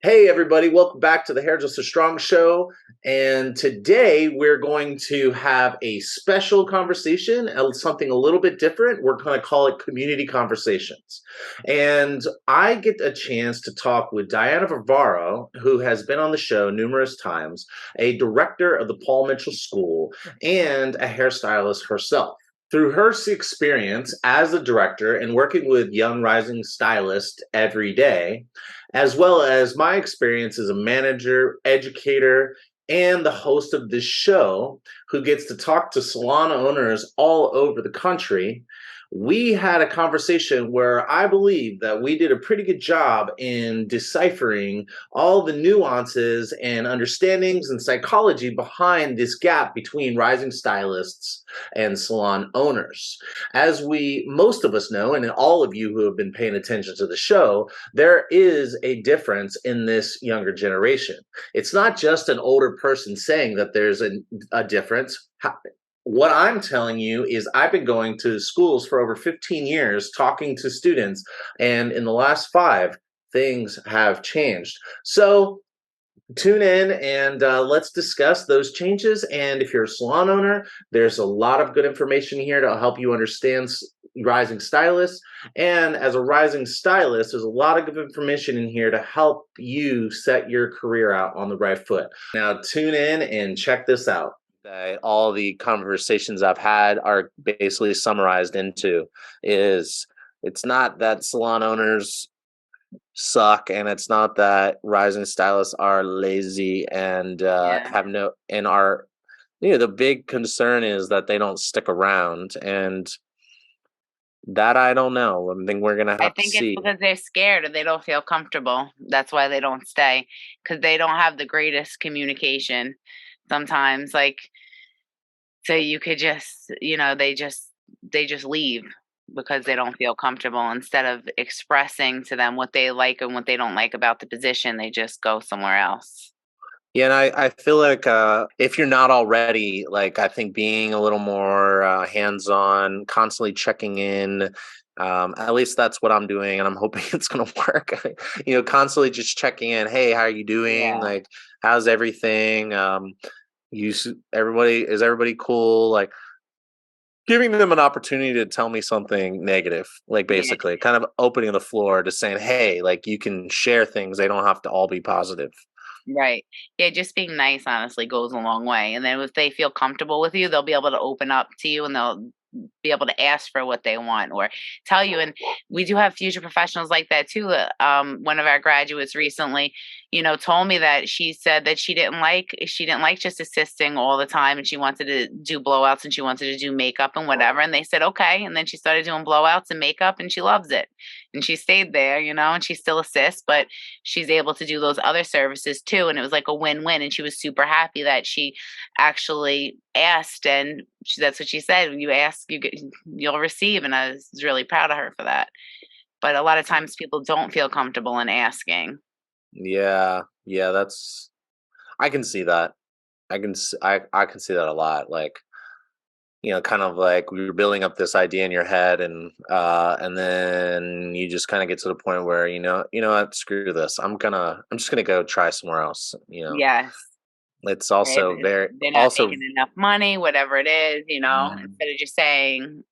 Hey, everybody, welcome back to the Hairdresser Strong Show. And today we're going to have a special conversation, something a little bit different. We're going to call it Community Conversations. And I get a chance to talk with Diana Varvaro, who has been on the show numerous times, a director of the Paul Mitchell School, and a hairstylist herself. Through her experience as a director and working with young rising stylists every day, as well as my experience as a manager, educator, and the host of this show, who gets to talk to salon owners all over the country. We had a conversation where I believe that we did a pretty good job in deciphering all the nuances and understandings and psychology behind this gap between rising stylists and salon owners. As most of us know, and all of you who have been paying attention to the show, there is a difference in this younger generation. It's not just an older person saying that there's a difference. What I'm telling you is I've been going to schools for over 15 years, talking to students, and in the last 5, things have changed. So tune in and let's discuss those changes. And if you're a salon owner, there's a lot of good information here to help you understand rising stylists. And as a rising stylist, there's a lot of good information in here to help you set your career out on the right foot. Now, tune in and check this out. All the conversations I've had are basically summarized into is it's not that salon owners suck, and it's not that rising stylists are lazy and Yeah. have no and are the big concern is that they don't stick around, and that I don't know. I think we're gonna I have to think it's see. because they're scared or they don't feel comfortable. That's why they don't stay because they don't have the greatest communication sometimes. Like, so you could just, they just leave because they don't feel comfortable. Instead of expressing to them what they like and what they don't like about the position, they just go somewhere else. Yeah, and I feel like if you're not already, like I think being a little more hands-on, constantly checking in, at least that's what I'm doing, and I'm hoping it's gonna work. Constantly just checking in. Hey, how are you doing? Yeah. Like, how's everything? Everybody cool? Like, giving them an opportunity to tell me something negative, like Yeah. basically, kind of opening the floor to saying, hey, like you can share things. They don't have to all be positive. Right. Yeah, just being nice honestly goes a long way. And then if they feel comfortable with you, they'll be able to open up to you and they'll be able to ask for what they want or tell you. And we do have future professionals like that too. One of our graduates recently, told me that she said that she didn't like just assisting all the time and she wanted to do blowouts and she wanted to do makeup and whatever. And they said, okay. And then she started doing blowouts and makeup and she loves it. And she stayed there, and she still assists, but she's able to do those other services too. And it was like a win-win. And she was super happy that she actually asked. And that's what she said. When you ask, you'll receive. And I was really proud of her for that. But a lot of times people don't feel comfortable in asking. Yeah, yeah, that's I can see that. I can see that a lot. Like, kind of like we were building up this idea in your head, and then you just kind of get to the point where what, screw this. I'm just gonna go try somewhere else. Yes. It's Right? also very They're not also. making enough money, whatever it is, Mhm. instead of just saying,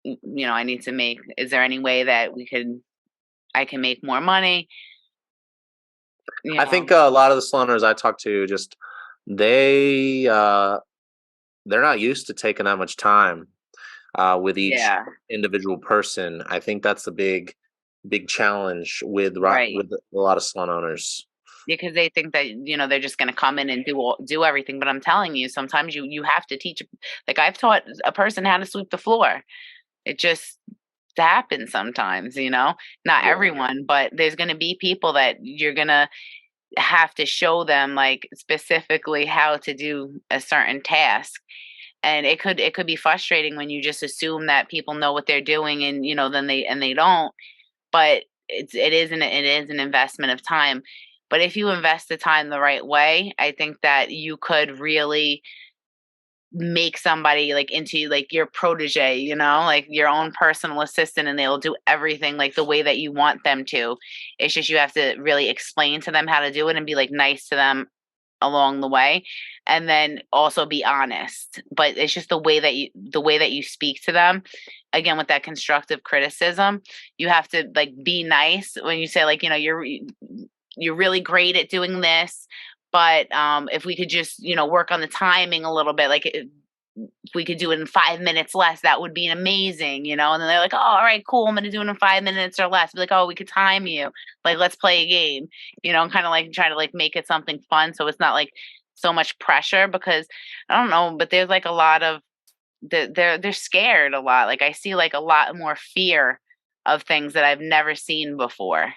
I need to make, is there any way that I can make more money? You I know, think a lot of the saloners I talk to just they they're not used to taking that much time with each yeah, individual person. I think that's the big challenge with right. with a lot of salon owners. Because they think that, they're just gonna come in and do everything, but I'm telling you, sometimes you have to teach, like, I've taught a person how to sweep the floor. It just happens sometimes, not Yeah. everyone, but there's gonna be people that you're gonna have to show them, like, specifically how to do a certain task, and it could be frustrating when you just assume that people know what they're doing and, then they don't, but it is an investment of time. But if you invest the time the right way, I think that you could really make somebody like into like your protege, you know, like your own personal assistant, and they'll do everything like the way that you want them to. It's just you have to really explain to them how to do it and be like nice to them along the way, and then also be honest. But it's just the way that you speak to them, again with that constructive criticism. You have to like be nice when you say like, you know, you're really great at doing this, but if we could just, you know, work on the timing a little bit, like if we could do it in 5 minutes less, that would be amazing, you know? And then they're like, oh, all right, cool. I'm going to do it in 5 minutes or less. Be like, oh, we could time you. Like, let's play a game, you know, and kind of like try to like make it something fun. So it's not like so much pressure, because I don't know, but there's like a lot of, they're scared a lot. Like I see like a lot more fear of things that I've never seen before.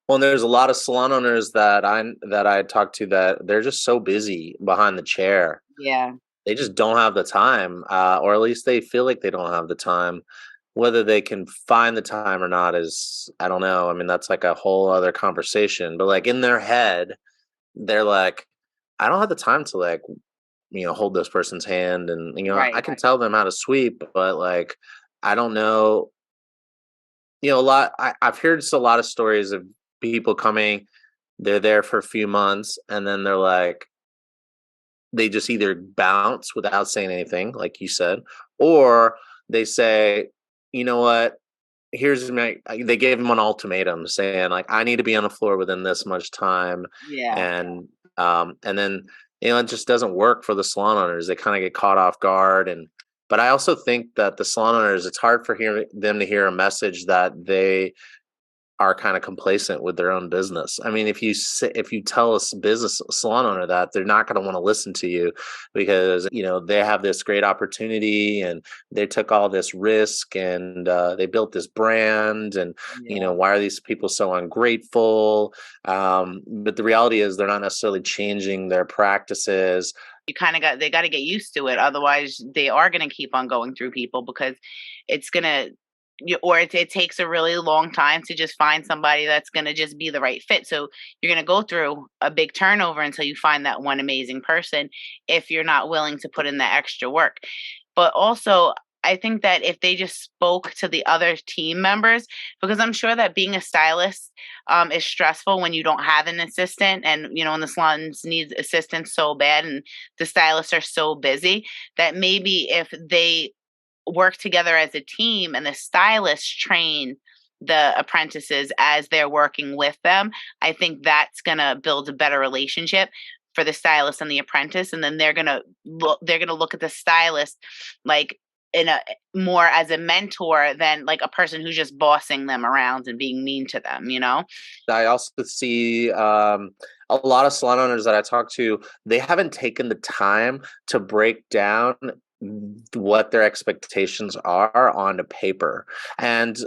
Well, there's a lot of salon owners that I talk to that they're just so busy behind the chair. Yeah. They just don't have the time, or at least they feel like they don't have the time. Whether they can find the time or not is, I don't know. I mean, that's like a whole other conversation. But like in their head, they're like, I don't have the time to like, hold this person's hand, and I Right. can tell them how to sweep, but like, I don't know. A lot. I've heard just a lot of stories of people coming. They're there for a few months, and then they're like, they just either bounce without saying anything, like you said, or they say, you know what, here's my, they gave him an ultimatum saying like, I need to be on the floor within this much time. Yeah. And then, it just doesn't work for the salon owners. They kind of get caught off guard. But I also think that the salon owners, it's hard for them to hear a message that they are kind of complacent with their own business. I mean, if you tell a business salon owner that, they're not going to want to listen to you, because they have this great opportunity and they took all this risk, and they built this brand, and Yeah. why are these people so ungrateful? But the reality is they're not necessarily changing their practices. You kind of they got to get used to it. Otherwise, they are going to keep on going through people, because it's going to, or it takes a really long time to just find somebody that's going to just be the right fit. So you're going to go through a big turnover until you find that one amazing person, if you're not willing to put in the extra work. But also, I think that if they just spoke to the other team members, because I'm sure that being a stylist is stressful when you don't have an assistant, and when the salons need assistants so bad, and the stylists are so busy, that maybe if they work together as a team and the stylists train the apprentices as they're working with them, I think that's going to build a better relationship for the stylist and the apprentice. And then they're going to look at the stylist like in a more as a mentor than like a person who's just bossing them around and being mean to them. I also see a lot of salon owners that I talk to, they haven't taken the time to break down what their expectations are onto paper. And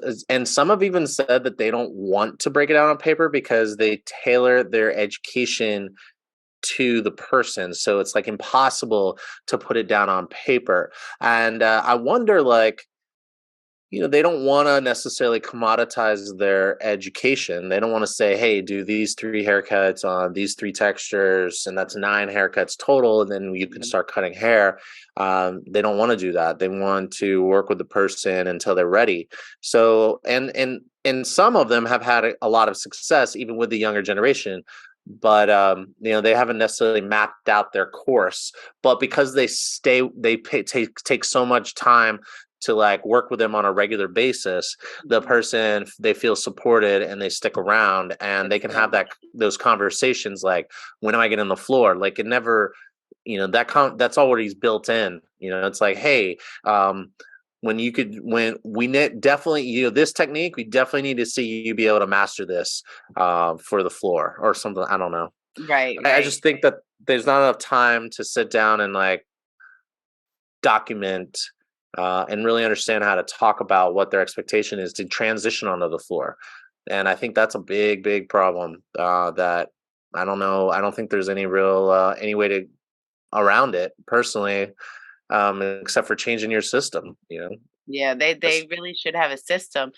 some have even said that they don't want to break it down on paper because they tailor their education to the person, so it's like impossible to put it down on paper. And I wonder, like, they don't want to necessarily commoditize their education. They don't want to say, hey, do these 3 haircuts on these 3 textures, and that's 9 haircuts total, and then you can start cutting hair. They don't want to do that. They want to work with the person until they're ready. So, and some of them have had a lot of success, even with the younger generation. But they haven't necessarily mapped out their course. But because take so much time to like work with them on a regular basis, the person, they feel supported and they stick around, and they can have those conversations like, when am I getting on the floor? Like, it never, that's already built in. It's like, hey, definitely, this technique, we definitely need to see you be able to master this for the floor or something. I don't know. Right, I right. just think that there's not enough time to sit down and like document and really understand how to talk about what their expectation is to transition onto the floor. And I think that's a big, big problem that I don't know. I don't think there's any real any way to around it personally, except for changing your system. Yeah, they Just- really should have a system.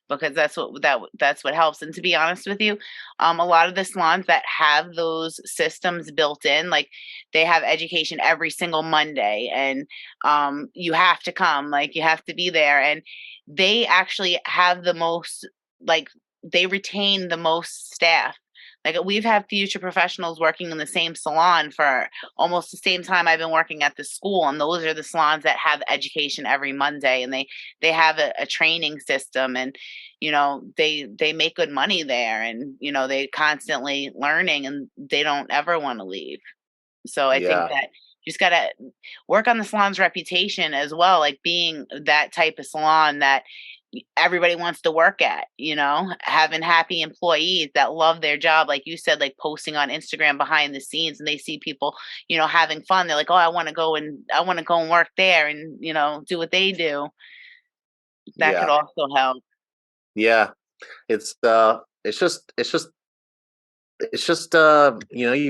because that's what helps. And to be honest with you, a lot of the salons that have those systems built in, like they have education every single Monday, and you have to come, like you have to be there, and they actually have the most, like they retain the most staff. Like we've had future professionals working in the same salon for almost the same time I've been working at the school, and those are the salons that have education every Monday, and they have a training system, and they make good money there, and they constantly learning, and they don't ever want to leave. So I think Yeah. that you just gotta work on the salon's reputation as well, like being that type of salon that everybody wants to work at, having happy employees that love their job. Like you said, like posting on Instagram behind the scenes, and they see people, having fun. They're like, oh, I want to go and work there, and, do what they do. That could Yeah. also help. Yeah. It's you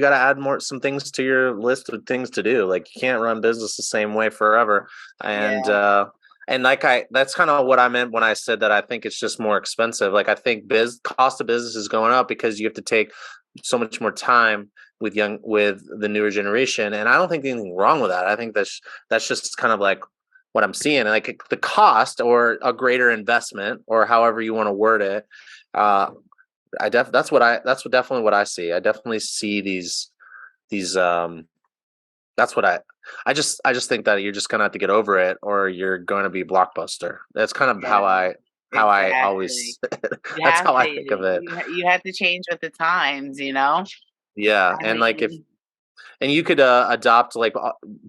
got to add some things to your list of things to do. Like you can't run business the same way forever. And Yeah. like that's kind of what I meant when I said that I think it's just more expensive. Like I think cost of business is going up because you have to take so much more time with the newer generation, and I don't think anything wrong with that. I think that's just kind of like what I'm seeing, like the cost or a greater investment or however you want to word it. That's definitely what I see. I definitely see these that's what I just think that you're just gonna have to get over it or you're going to be blockbuster. That's kind of Yeah. how I Exactly. always You that's have how to. I think of it. You have to change with the times. Yeah, I and like if mean, and you could adopt like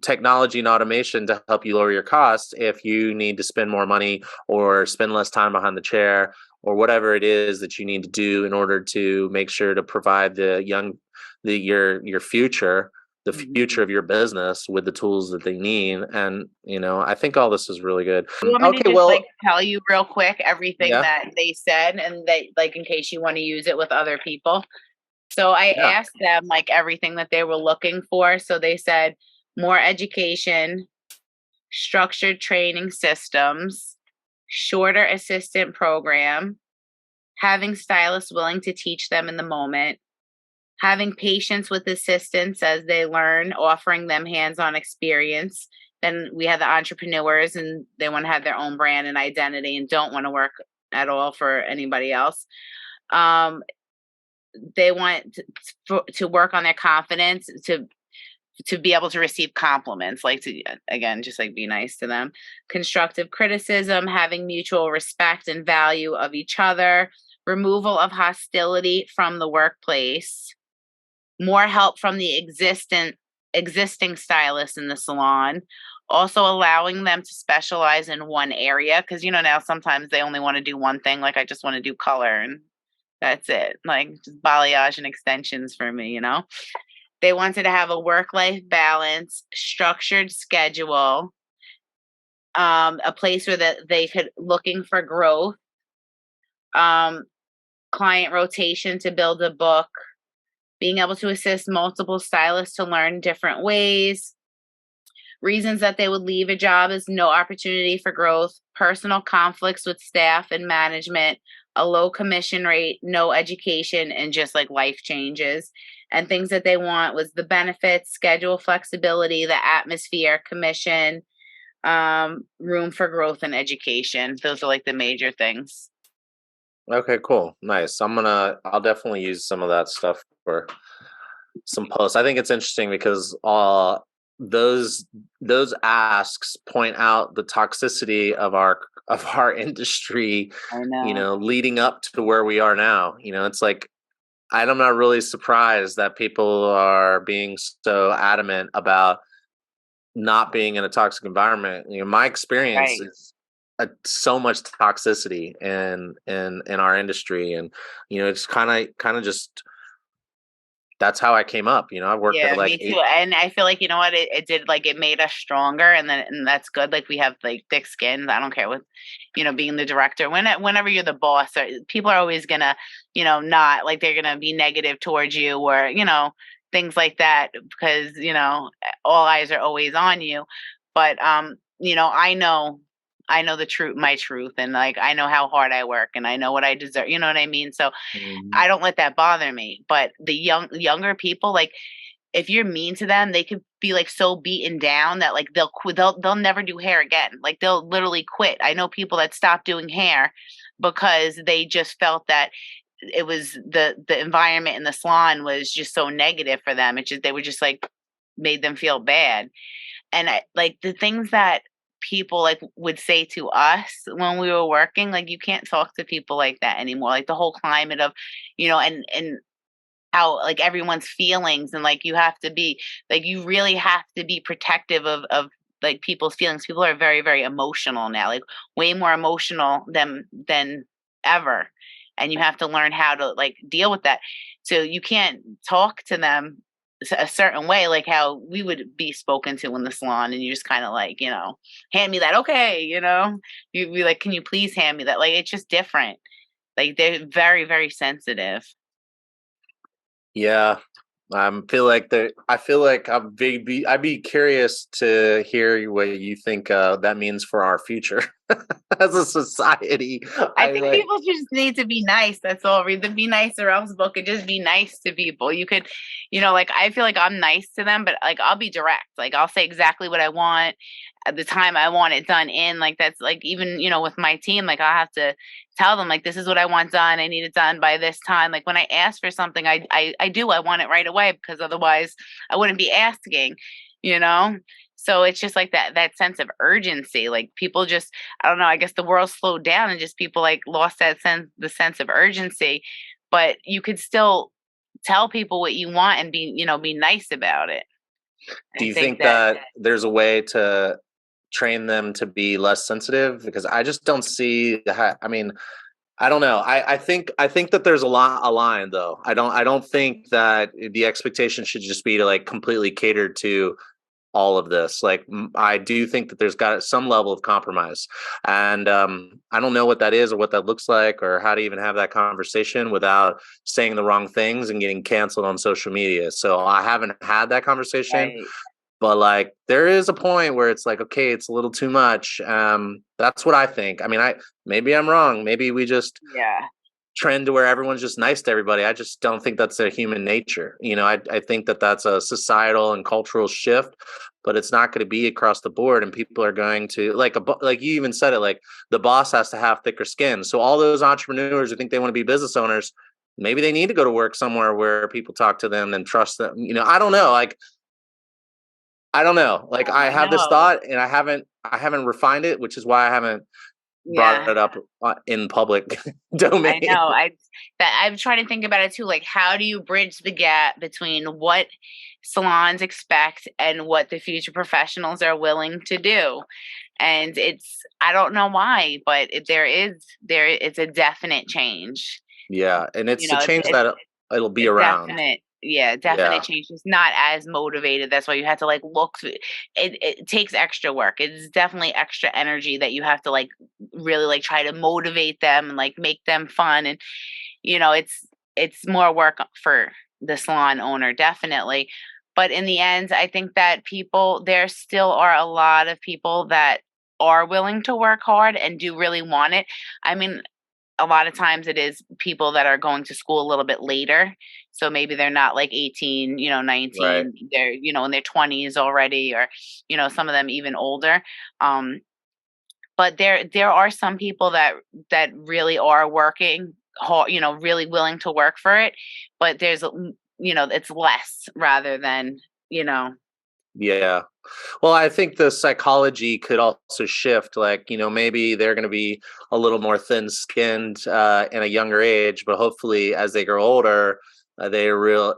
technology and automation to help you lower your costs if you need to spend more money or spend less time behind the chair or whatever it is that you need to do in order to make sure to provide your future, the future mhm. of your business with the tools that they need. And I think all this is really good. You want me to Okay, just like well, tell you real quick everything yeah, that they said, and they, like, in case you want to use it with other people? So I yeah. asked them like everything that they were looking for. So they said more education, structured training systems, shorter assistant program, having stylists willing to teach them in the moment, having patience with assistants as they learn, offering them hands-on experience. Then we have the entrepreneurs, and they want to have their own brand and identity and don't want to work at all for anybody else. Um, they want to work on their confidence, to be able to receive compliments, like to, again, just like be nice to them. Constructive criticism, having mutual respect and value of each other, removal of hostility from the workplace, more help from the existing stylists in the salon, also allowing them to specialize in one area, because now sometimes they only want to do one thing, like I just want to do color and that's it, like just balayage and extensions for me. They wanted to have a work-life balance, structured schedule, a place where that they could looking for growth, um, client rotation to build a book, being able to assist multiple stylists to learn different ways. Reasons that they would leave a job is no opportunity for growth, personal conflicts with staff and management, a low commission rate, no education, and just like life changes. And things that they want was the benefits, schedule flexibility, the atmosphere, commission, room for growth and education. Those are like the major things. Okay, cool. Nice. I'll definitely use some of that stuff for some posts. I think it's interesting because those those asks point out the toxicity of our industry, I know. leading up to where we are now. It's like I'm not really surprised that people are being so adamant about not being in a toxic environment. My experience Right. is so much toxicity in our industry, and it's kind of just that's how I came up. I worked at Yeah, like me too. And I feel like, what, it did, like it made us stronger, and that's good. Like we have like thick skins. I don't care what, being the director. Whenever you're the boss, or people are always gonna, not like they're gonna be negative towards you, or things like that, because all eyes are always on you. But I know I know the truth, my truth, and like I know how hard I work, and I know what I deserve. You know what I mean? So I Mhm. don't let that bother me. But the younger people, like if you're mean to them, they could be like so beaten down that like they'll quit. They'll never do hair again. Like they'll literally quit. I know people that stopped doing hair because they just felt that it was the environment in the salon was just so negative for them. It just they were just like made them feel bad. And I, like the things that people like would say to us when we were working, like you can't talk to people like that anymore. Like the whole climate of, and how like everyone's feelings and like you have to be like you really have to be protective of like people's feelings. People are very very emotional now, like way more emotional than ever, and you have to learn how to like deal with that. So you can't talk to them a certain way like how we would be spoken to in the salon, and you just kind of like, hand me that, okay, you'd be like, can you please hand me that? Like it's just different. Like they're very very sensitive. Yeah, I feel like I'd be curious to hear what you think that means for our future as a society. I I think like. people just need to be nice. That's all. Either be nice or else book it. Just be nice to people. You could, like I feel like I'm nice to them, but like I'll be direct. Like I'll say exactly what I want at the time I want it done in. Like that's like even, with my team, like I have to tell them like this is what I want done. I need it done by this time. Like when I ask for something, I want it right away because otherwise I wouldn't be asking, you know? So it's just like that sense of urgency. Like people just I don't know, I guess the world slowed down and just people like lost the sense of urgency, but you could still tell people what you want and be nice about it. Do I you think think that that there's a way to train them to be less sensitive? Because I just don't see I mean, I don't know. I think that there's a line though. I don't think that the expectation should just be to like completely cater to all of this. Like I do think that there's got some level of compromise, and I don't know what that is or what that looks like or how to even have that conversation without saying the wrong things and getting canceled on social media. So I haven't had that conversation, right. but like there is a point where it's like, okay, it's a little too much. That's what I think. I mean, I maybe I'm wrong. Maybe we just Yeah. trend to where everyone's just nice to everybody. I just don't think that's their human nature. I think that that's a societal and cultural shift, but it's not going to be across the board. And people are going to like you even said it, like the boss has to have thicker skin. So all those entrepreneurs who think they want to be business owners, maybe they need to go to work somewhere where people talk to them and trust them. I don't know. Like, I don't know. Like I I have this know. thought and I haven't refined it, which is why I haven't brought Yeah. it up in public I domain. know. I'm trying to think about it too. Like, how do you bridge the gap between what salons expect and what the future professionals are willing to do? And I don't know why, but it's a definite change. Yeah, and it's You a know, change that it'll a be around. definite, yeah, definite Yeah. change. It's not as motivated. That's why you have to like look through. It takes extra work. It's definitely extra energy that you have to like really like try to motivate them and like make them fun. And it's more work for the salon owner, definitely. But in the end, I think that there still are a lot of people that are willing to work hard and do really want it. I mean, a lot of times it is people that are going to school a little bit later. So maybe they're not like 18, Right. 19, they're, in their 20s already, or, some of them even older. Um, but there are some people that really are working hard, really willing to work for it, but it's less rather than, you know, Yeah. Well, I think the psychology could also shift. Like, maybe they're going to be a little more thin-skinned in a younger age, but hopefully, as they grow older, they're real.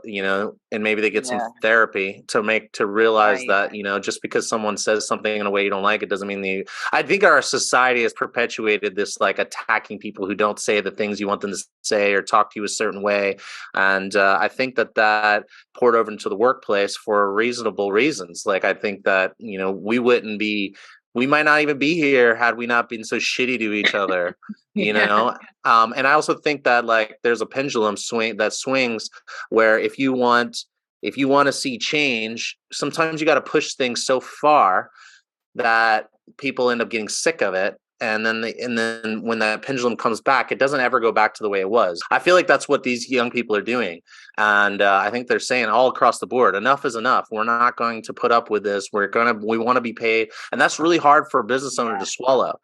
And maybe they get some yeah, therapy to realize right. that just because someone says something in a way you don't like, it doesn't mean I think our society has perpetuated this like attacking people who don't say the things you want them to say or talk to you a certain way, and I think that poured over into the workplace for reasonable reasons. Like I think that we might not even be here had we not been so shitty to each other. You Yeah. know, and I also think that like there's a pendulum swings where if you want to see change, sometimes you got to push things so far that people end up getting sick of it and then when that pendulum comes back, it doesn't ever go back to the way it was. I feel like that's what these young people are doing, and I think they're saying all across the board, enough is enough. We're not going to put up with this. We want to be paid, and that's really hard for a business owner to swallow,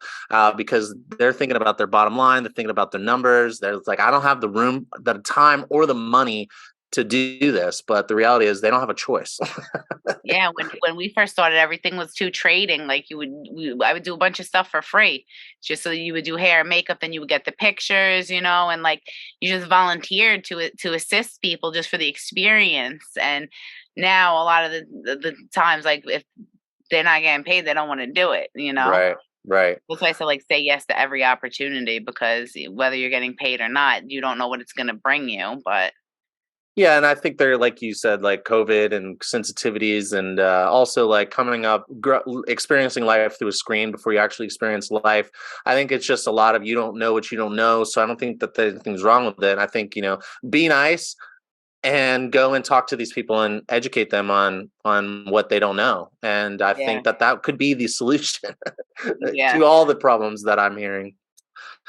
because they're thinking about their bottom line, they're thinking about their numbers. They're like, I don't have the room, the time, or the money to do this. But the reality is, they don't have a choice. Yeah, when we first started, everything was too trading. Like I would do a bunch of stuff for free, just so you would do hair and makeup, then you would get the pictures, and like you just volunteered to assist people just for the experience. And now a lot of the times, like if they're not getting paid, they don't want to do it. Right, right. That's why I say like say yes to every opportunity, because whether you're getting paid or not, you don't know what it's going to bring you. But Yeah, and I think they're, like you said, like COVID and sensitivities, and also like coming up, experiencing life through a screen before you actually experience life. I think it's just a lot of, you don't know what you don't know. So I don't think that there's anything's wrong with it. I think, be nice and go and talk to these people and educate them on what they don't know. And I yeah, think that could be the solution yeah. to all the problems that I'm hearing.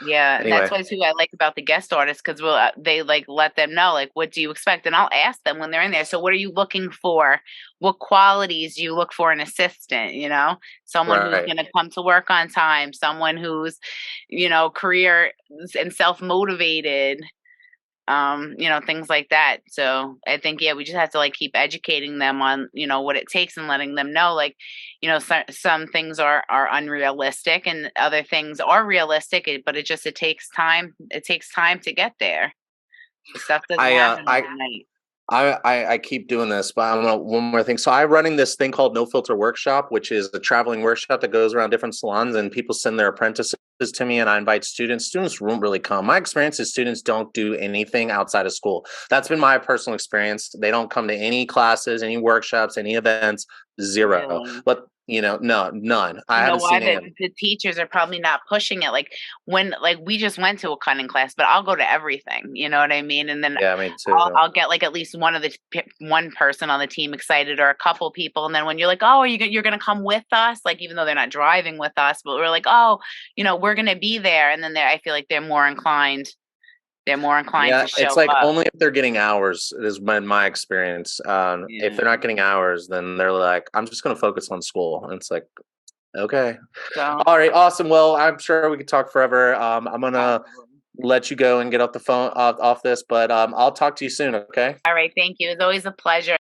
Yeah, and that's Anyway, what too I like about the guest artists, because they like let them know like what do you expect, and I'll ask them when they're in there. So what are you looking for? What qualities do you look for in an assistant? Someone who's right. going to come to work on time, someone who's career and self motivated, things like that. So I think, yeah, we just have to like keep educating them on, what it takes, and letting them know like, some things are unrealistic and other things are realistic, but it takes time. It takes time to get there. The stuff doesn't I happen overnight. I keep doing this, but I'm gonna one more thing. So I'm running this thing called No Filter Workshop, which is a traveling workshop that goes around different salons, and people send their apprentices to me, and I invite students. Students won't really come. My experience is students don't do anything outside of school. That's been my personal experience. They don't come to any classes, any workshops, any events. Zero. Really. But no, none. I You know haven't why? seen any. The teachers are probably not pushing it. Like when like we just went to a cutting class, but I'll go to everything. You know what I mean? And then Yeah, me I'll too. I'll get like at least one person on the team excited, or a couple people, and then when you're like, oh, you're gonna come with us, like even though they're not driving with us, but we're like, oh, we're gonna be there, and then I feel like they're more inclined. They're more inclined Yeah, to it's show like up. only if they're getting hours has been my experience. If Yeah. they're not getting hours, then they're like, I'm just going to focus on school. And it's like, okay. So All right, awesome. Well, I'm sure we could talk forever. I'm gonna probably. let you go and get off the phone off this, but I'll talk to you soon. Okay. All right. Thank you. It's always a pleasure.